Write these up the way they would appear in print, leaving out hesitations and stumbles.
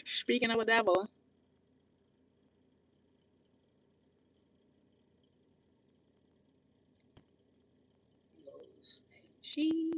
Speaking of a devil. She.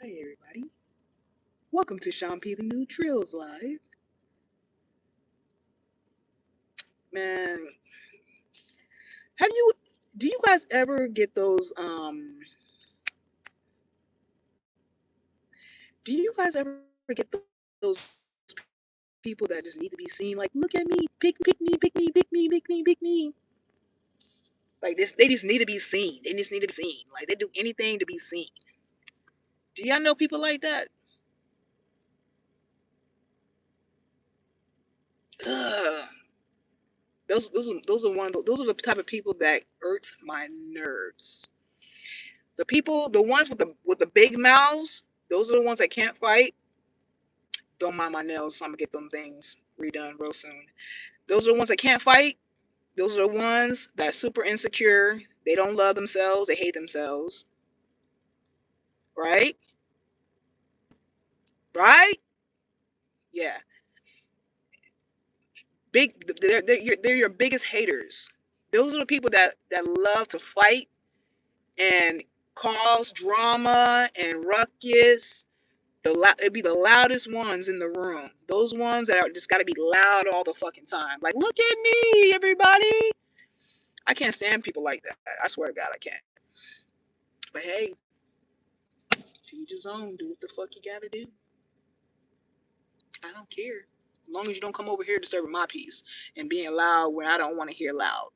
Hey everybody. Welcome to Shaun P TheNewTrill's live. Man, do you guys ever get those do you guys ever get those people that just need to be seen? Like, look at me, pick me, pick me, pick me, pick me, pick me. Like this, they just need to be seen. They just need to be seen. Like they do anything to be seen. Do y'all know people like that? Ugh. Those are the type of people that irk my nerves. The ones with the big mouths, those are the ones that can't fight. Don't mind my nails, so I'm gonna get them things redone real soon. Those are the ones that can't fight. Those are the ones that are super insecure. They don't love themselves. They hate themselves. Right? Right? Yeah. They're your biggest haters. Those are the people that love to fight and cause drama and ruckus. It'd be the loudest ones in the room. Those ones that are just got to be loud all the fucking time. Like, look at me, everybody. I can't stand people like that. I swear to God, I can't. But hey, to each his own. Do what the fuck you gotta do. I don't care. As long as you don't come over here disturbing my peace and being loud when I don't want to hear loud.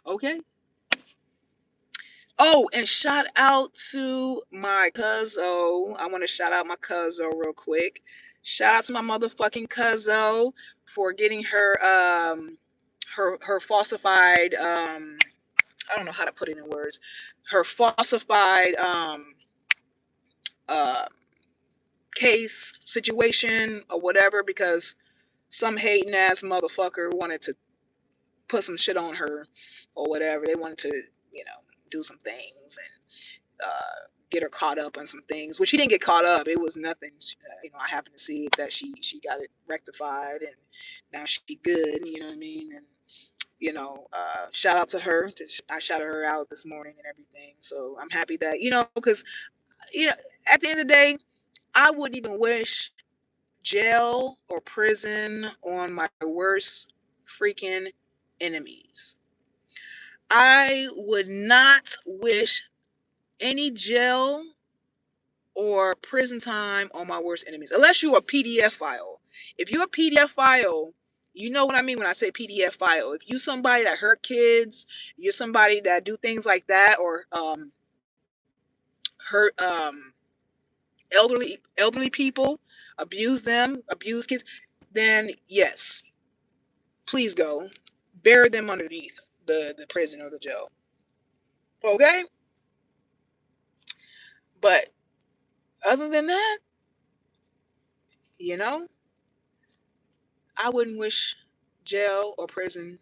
Okay. Oh, and shout out to my cuzzo. I want to shout out my cuzzo real quick. Shout out to my motherfucking cuzzo for getting her falsified I don't know how to put it in words. Her falsified uh case situation or whatever, because some hating ass motherfucker wanted to put some shit on her or whatever. They wanted to, do some things and get her caught up on some things, which she didn't get caught up. It was nothing. I happened to see that she got it rectified and now she good. You know what I mean? And shout out to her. I shouted her out this morning and everything. So I'm happy that because at the end of the day, I wouldn't even wish jail or prison on my worst freaking enemies. I would not wish any jail or prison time on my worst enemies, unless you're a PDF file. If you're a PDF file, you know what I mean when I say PDF file. If you somebody that hurt kids, you're somebody that do things like that, or hurt elderly people, abuse them, abuse kids, then yes, please go bury them underneath the prison or the jail. Okay, but other than that, you know, I wouldn't wish jail or prison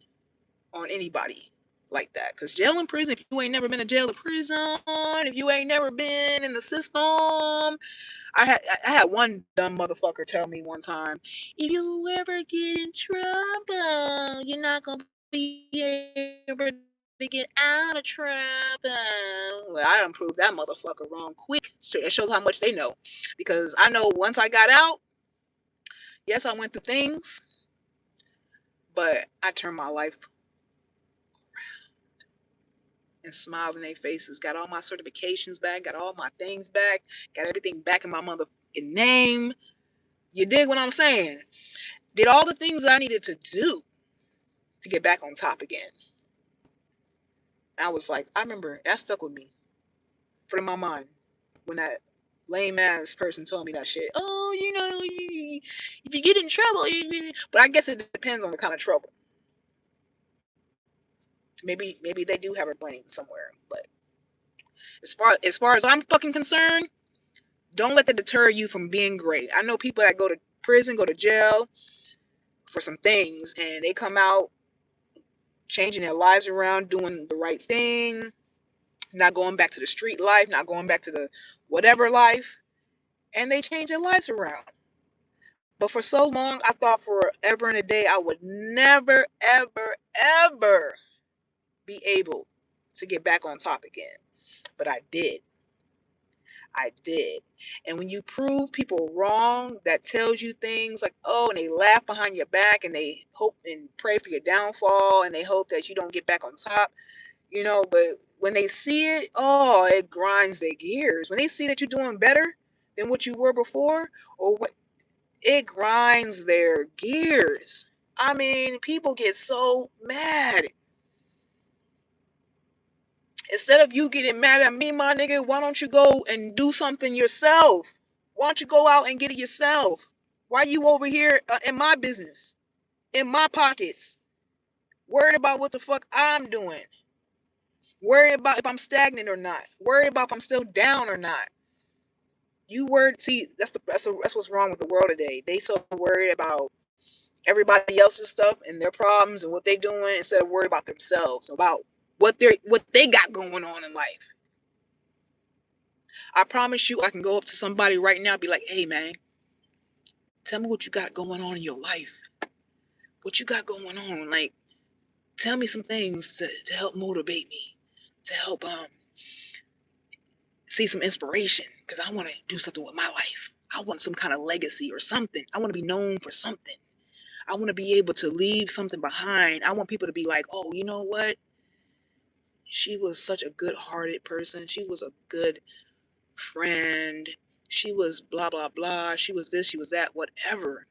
on anybody like that. Because jail and prison, if you ain't never been to jail or prison, if you ain't never been in the system, I had one dumb motherfucker tell me one time, if you ever get in trouble, you're not gonna be able to get out of trouble. Well, I done proved that motherfucker wrong quick. So it shows how much they know. Because I know once I got out, yes, I went through things, but I turned my life and smiled in their faces. Got all my certifications back, got all my things back, got everything back in my motherfucking name. You dig what I'm saying? Did all the things I needed to do to get back on top again. I was like, I remember that stuck with me for my mind when that lame ass person told me that shit. Oh, if you get in trouble, but I guess it depends on the kind of trouble. Maybe they do have a brain somewhere. But as far as I'm fucking concerned, don't let that deter you from being great. I know people that go to prison, go to jail for some things, and they come out changing their lives around, doing the right thing, not going back to the street life, not going back to the whatever life, and they change their lives around. But for so long, I thought forever and a day I would never, ever, ever be able to get back on top again. But I did. I did. And when you prove people wrong, that tells you things like, oh, and they laugh behind your back and they hope and pray for your downfall and they hope that you don't get back on top, but when they see it, oh, it grinds their gears. When they see that you're doing better than what you were before, or what, it grinds their gears. I mean, people get so mad. Instead of you getting mad at me, my nigga, why don't you go and do something yourself? Why don't you go out and get it yourself? Why you over here in my business, in my pockets, worried about what the fuck I'm doing? Worried about if I'm stagnant or not. Worried about if I'm still down or not. You worried. See, that's what's wrong with the world today. They so worried about everybody else's stuff and their problems and what they doing instead of worried about themselves, about what they got going on in life. I promise you, I can go up to somebody right now and be like, hey man, tell me what you got going on in your life. What you got going on? Like, tell me some things to help motivate me, to help see some inspiration, because I want to do something with my life. I want some kind of legacy or something. I want to be known for something. I want to be able to leave something behind. I want people to be like, oh, you know what? She was such a good-hearted person. She was a good friend. She was blah, blah, blah. She was this, she was that, whatever.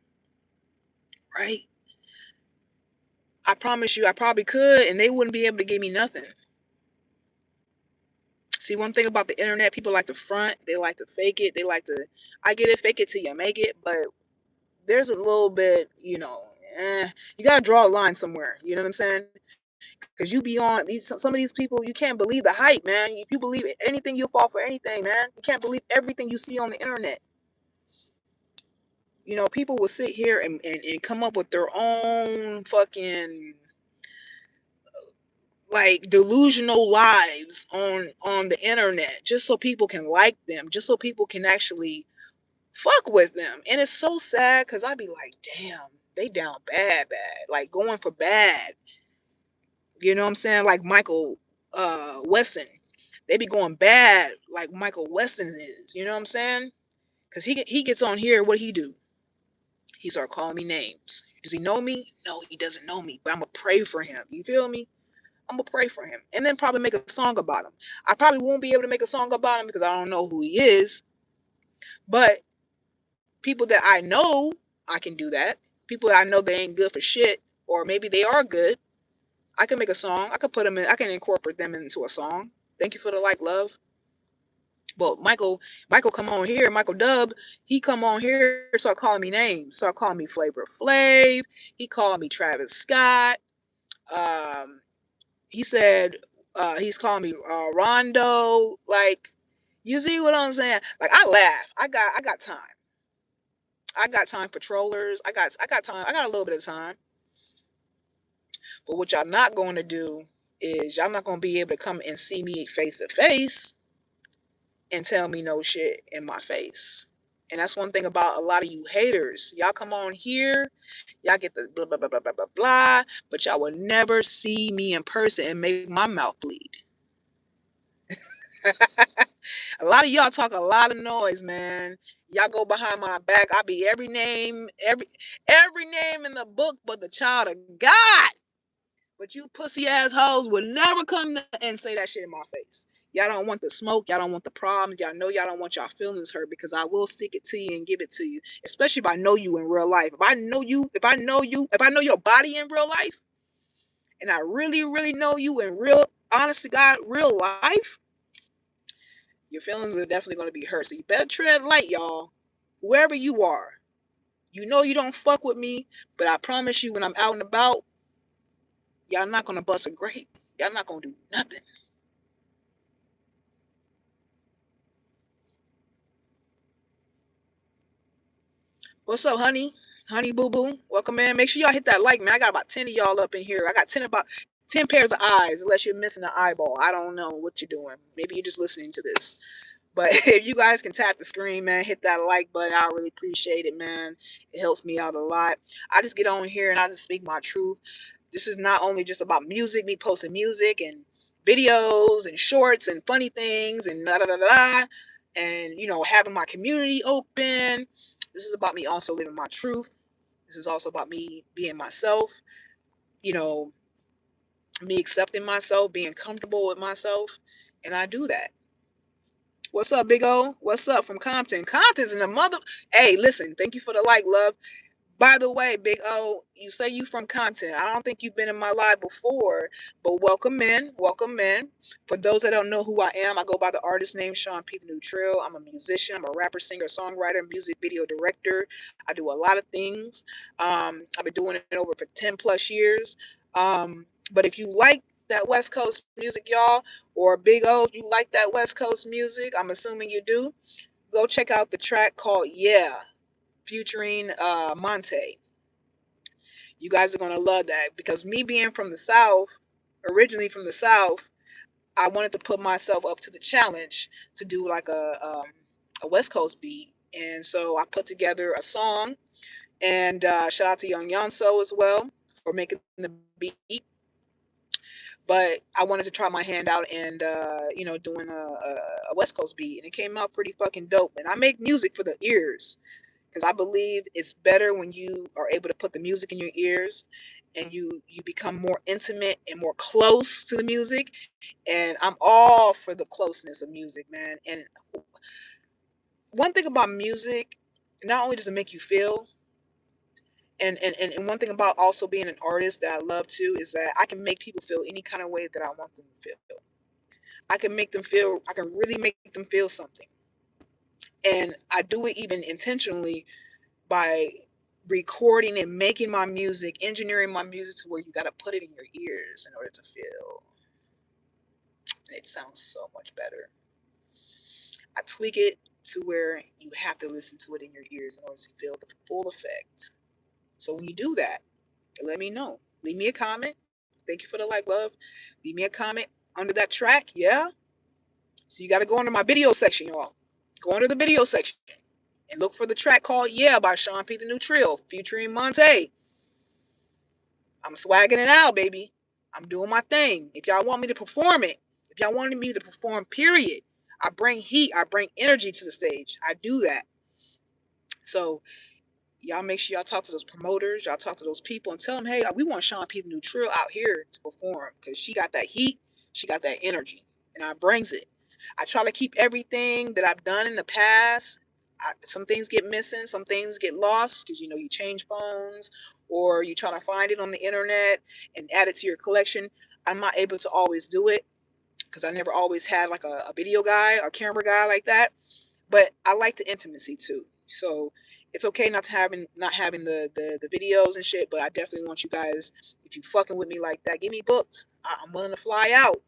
Right? I promise you, I probably could, and they wouldn't be able to give me nothing. See, one thing about the internet, people like to front. They like to fake it. I get it, fake it till you make it. But there's a little bit, you got to draw a line somewhere. You know what I'm saying? Because you be on some of these people, you can't believe the hype, man. If you believe anything, you'll fall for anything, man. You can't believe everything you see on the internet. People will sit here and come up with their own fucking like delusional lives on the internet just so people can like them, just so people can actually fuck with them. And it's so sad because I'd be like, damn, they down bad, like going for bad. You know what I'm saying? Like Michael Weston. They be going bad like Michael Weston is. You know what I'm saying? Because he gets on here, what he do? He start calling me names. Does he know me? No, he doesn't know me. But I'm going to pray for him. You feel me? I'm going to pray for him. And then probably make a song about him. I probably won't be able to make a song about him because I don't know who he is. But people that I know, I can do that. People that I know they ain't good for shit. Or maybe they are good. I can make a song. I can put them in. I can incorporate them into a song. Thank you for the love. But Michael come on here. Michael Dub, he come on here, start calling me names. Start calling me Flavor Flav. He called me Travis Scott. He said he's calling me Rondo. Like, you see what I'm saying? Like, I laugh. I got time. I got time for trollers. I got time. I got a little bit of time. But what y'all not going to do is y'all not going to be able to come and see me face to face and tell me no shit in my face. And that's one thing about a lot of you haters. Y'all come on here, y'all get the blah, blah, blah, blah, blah, blah, blah, but y'all will never see me in person and make my mouth bleed. A lot of y'all talk a lot of noise, man. Y'all go behind my back. I be every name in the book but the child of God. But you pussy assholes would never come and say that shit in my face. Y'all don't want the smoke. Y'all don't want the problems. Y'all know y'all don't want y'all feelings hurt because I will stick it to you and give it to you. Especially if I know you in real life. If I know your body in real life, and I really, really know you in real, honest to God, real life, your feelings are definitely going to be hurt. So you better tread light, y'all. Whoever you are. You know you don't fuck with me, but I promise you when I'm out and about, y'all not going to bust a grape. Y'all not gonna do nothing. What's up, honey? Honey boo boo. Welcome in. Make sure y'all hit that like, man. I got about 10 of y'all up in here. I got 10 pairs of eyes, unless you're missing an eyeball. I don't know what you're doing. Maybe you're just listening to this. But if you guys can tap the screen, man, hit that like button. I really appreciate it, man. It helps me out a lot. I just get on here and I just speak my truth. This is not only just about music, me posting music and videos and shorts and funny things and da da da da, and having my community open. This is about me also living my truth. This is also about me being myself. You know, me accepting myself, being comfortable with myself, and I do that. What's up, Big O? What's up from Compton? Compton's in the mother. Hey, listen, thank you for the like, love. By the way, Big O, you say you from Compton. I don't think you've been in my live before, but welcome in. Welcome in. For those that don't know who I am, I go by the artist name Shaun P TheNewTrill. I'm a musician. I'm a rapper, singer, songwriter, music video director. I do a lot of things. I've been doing it over for 10 plus years. But if you like that West Coast music, y'all, or Big O, if you like that West Coast music, I'm assuming you do, go check out the track called Yeah, featuring Monte. You guys are gonna love that because me being from the South, originally from the South, I wanted to put myself up to the challenge to do like a West Coast beat, and so I put together a song. And shout out to Young Yonso as well for making the beat. But I wanted to try my hand out and doing a West Coast beat, and it came out pretty fucking dope. And I make music for the ears because I believe it's better when you are able to put the music in your ears and you become more intimate and more close to the music. And I'm all for the closeness of music, man. And one thing about music, not only does it make you feel, and one thing about also being an artist that I love too is that I can make people feel any kind of way that I want them to feel. I can really make them feel something. And I do it even intentionally by recording and making my music, engineering my music to where you got to put it in your ears in order to feel. It sounds so much better. I tweak it to where you have to listen to it in your ears in order to feel the full effect. So when you do that, let me know. Leave me a comment. Thank you for the like, love. Leave me a comment under that track. Yeah. So you got to go under my video section, y'all. Go under the video section and look for the track called Yeah by Shaun P TheNewTrill featuring Monte. I'm swagging it out, baby. I'm doing my thing. If y'all want me to perform it, if y'all wanted me to perform, period, I bring heat, I bring energy to the stage. I do that. So y'all make sure y'all talk to those promoters, y'all talk to those people and tell them, hey, we want Shaun P TheNewTrill out here to perform because she got that heat, she got that energy, and I brings it. I try to keep everything that I've done in the past. Some things get missing, some things get lost because you change phones or you try to find it on the internet and add it to your collection. I'm not able to always do it because I never always had like a video guy, a camera guy like that. But I like the intimacy too. So it's okay not having the videos and shit, but I definitely want you guys, if you fucking with me like that, get me booked. I'm willing to fly out.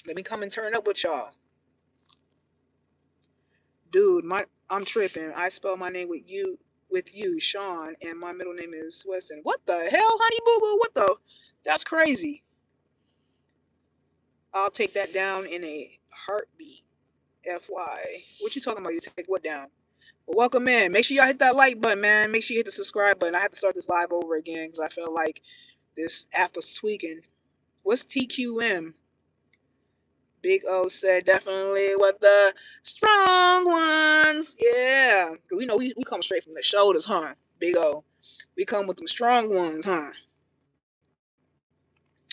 Let me come and turn up with y'all. Dude, I'm tripping. I spell my name with you, Shaun, and my middle name is Weston. What the hell, honey boo boo? What the? That's crazy. I'll take that down in a heartbeat. FY. What you talking about? You take what down? Well, welcome in. Make sure y'all hit that like button, man. Make sure you hit the subscribe button. I have to start this live over again because I felt like this app was tweaking. What's TQM? Big O said definitely with the strong ones. Yeah. Cause we know we come straight from the shoulders, huh? Big O. We come with them strong ones, huh?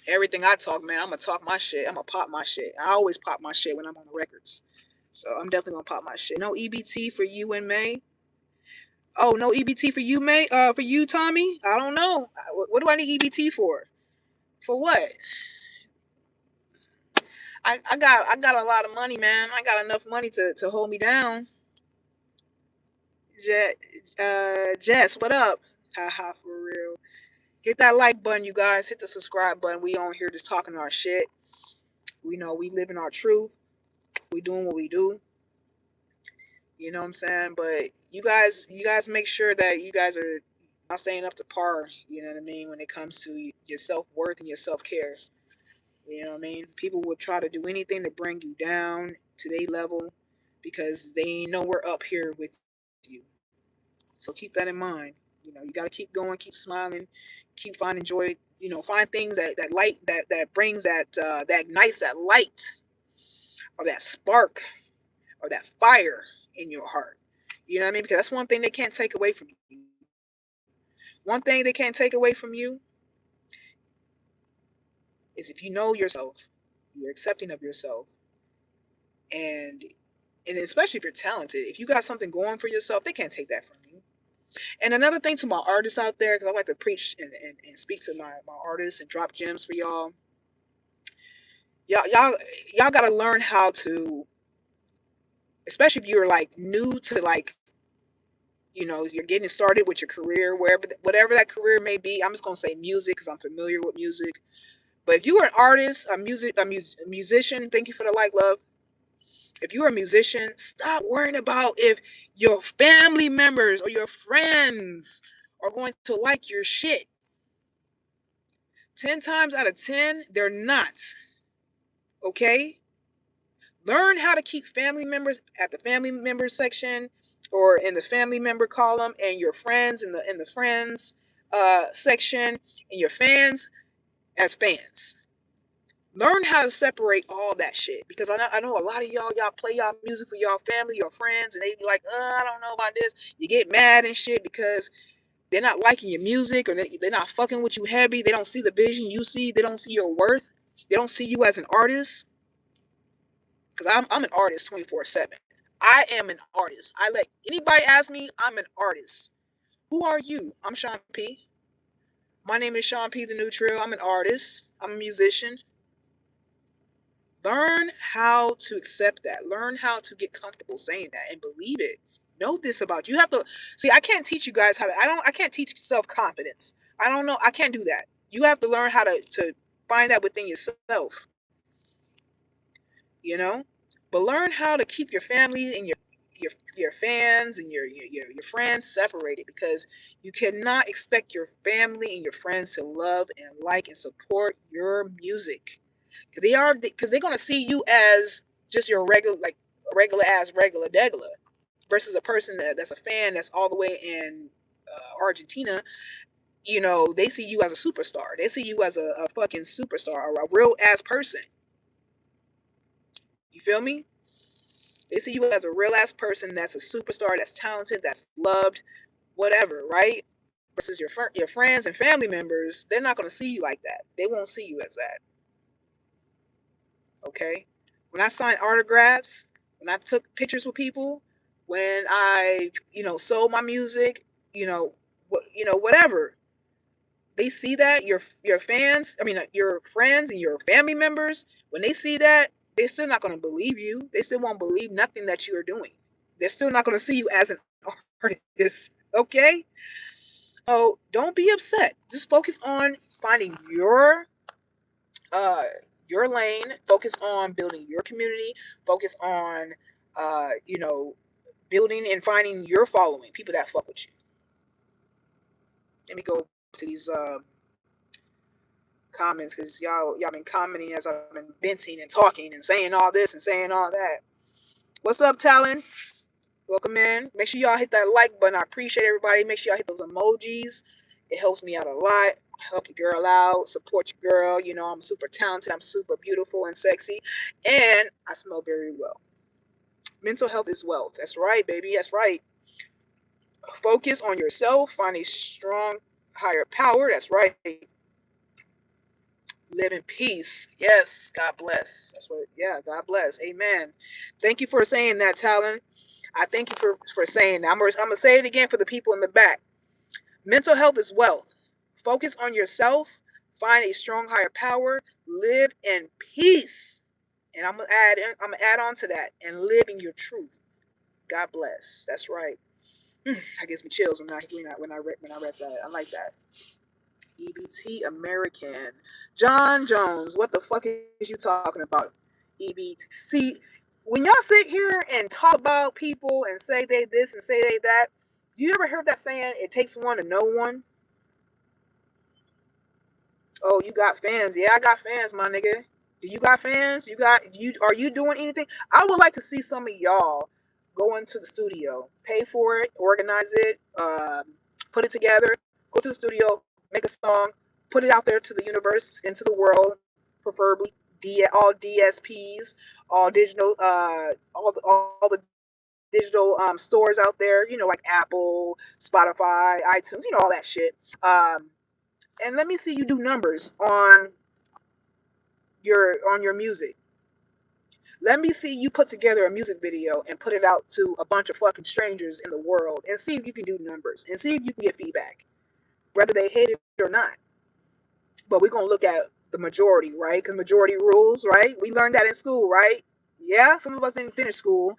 Everything I talk, man, I'm gonna talk my shit. I'm gonna pop my shit. I always pop my shit when I'm on the records. So I'm definitely gonna pop my shit. No EBT for you and May. Oh, no EBT for you, May? For you, Tommy? I don't know. What do I need EBT for? For what? I got a lot of money, man. I got enough money to hold me down. Jess, what up? Haha, for real. Hit that like button, you guys. Hit the subscribe button. We on here just talking our shit. We know we living our truth. We doing what we do. You know what I'm saying? But you guys make sure that you guys are not staying up to par, you know what I mean, when it comes to your self-worth and your self-care. You know what I mean? People will try to do anything to bring you down to their level because they ain't nowhere up here with you. So keep that in mind. You know, you got to keep going, keep smiling, keep finding joy. You know, find things that light that brings that ignites that light or that spark or that fire in your heart. You know what I mean? Because that's one thing they can't take away from you. One thing they can't take away from you is if you know yourself, you're accepting of yourself, and especially if you're talented, if you got something going for yourself, they can't take that from you. And another thing to my artists out there, because I like to preach and speak to my artists and drop gems for y'all. Y'all gotta learn how to, especially if you're like new to like, you know, you're getting started with your career, wherever whatever that career may be. I'm just gonna say music because I'm familiar with music. But if you are an artist, a musician, thank you for the like, love. If you're a musician, stop worrying about if your family members or your friends are going to like your shit. 10 times out of 10, they're not. Okay? Learn how to keep family members at the family members section or in the family member column, and your friends in the friends section, and your fans as fans. Learn how to separate all that shit, because I know a lot of y'all play y'all music for y'all family, your friends, and they be like, I don't know about this. You get mad and shit because they're not liking your music, or they're not fucking with you heavy. They don't see the vision you see. They don't see your worth. They don't see you as an artist. Because I'm an artist 24/7. I am an artist. I let anybody ask me, I'm an artist. Who are you? I'm Shaun P. My name is Shaun P TheNewTrill. I'm an artist. I'm a musician. Learn how to accept that. Learn how to get comfortable saying that and believe it. Know this about you. You have to see. I can't teach you guys how to. I can't teach self confidence. I don't know. I can't do that. You have to learn how to find that within yourself. You know, but learn how to keep your family and your fans and your friends separated, because you cannot expect your family and your friends to love and like and support your music, because they're gonna see you as just your regular degular, versus a person that's a fan that's all the way in Argentina. You know, they see you as a superstar. They see you as a fucking superstar or a real ass person. You feel me? They see you as a real ass person that's a superstar, that's talented, that's loved, whatever, right? Versus your friends and family members, they're not gonna see you like that. They won't see you as that. Okay? When I signed autographs, when I took pictures with people, when I, sold my music, whatever. They see that your fans, your friends and your family members, when they see that, they're still not going to believe you. They still won't believe nothing that you are doing. They're still not going to see you as an artist. Okay? So don't be upset. Just focus on finding uh your lane, focus on building your community, focus on building and finding your following, people that fuck with you. Let me go to these comments, because y'all been commenting as I've been venting and talking and saying all this and saying all that. What's up, Talon? Welcome in. Make sure y'all hit that like button. I appreciate everybody. Make sure y'all hit those emojis. It helps me out a lot. Help your girl out. Support your girl. You know, I'm super talented. I'm super beautiful and sexy. And I smell very well. Mental health is wealth. That's right, baby. That's right. Focus on yourself. Find a strong higher power. That's right. Live in peace. Yes. God bless. That's what, yeah. God bless. Amen. Thank you for saying that, Talon. I thank you for saying that. I'm going to say it again for the people in the back. Mental health is wealth. Focus on yourself. Find a strong higher power. Live in peace. And I'm gonna add on to that, and live in your truth. God bless. That's right. That gives me chills when I read that. I like that. EBT American. John Jones, what the fuck is you talking about? EBT. See, when y'all sit here and talk about people and say they this and say they that, you ever heard that saying, it takes one to know one? Oh, you got fans. Yeah, I got fans, my nigga. Do you got fans? Are you doing anything? I would like to see some of y'all go into the studio, pay for it, organize it, put it together, go to the studio, make a song, put it out there to the universe, into the world, preferably all DSPs, all digital, all the digital stores out there, like Apple, Spotify, iTunes, all that shit. And let me see you do numbers on your music. Let me see you put together a music video and put it out to a bunch of fucking strangers in the world and see if you can do numbers and see if you can get feedback, whether they hate it or not. But we're going to look at the majority, right? Because majority rules, right? We learned that in school, right? Yeah, some of us didn't finish school,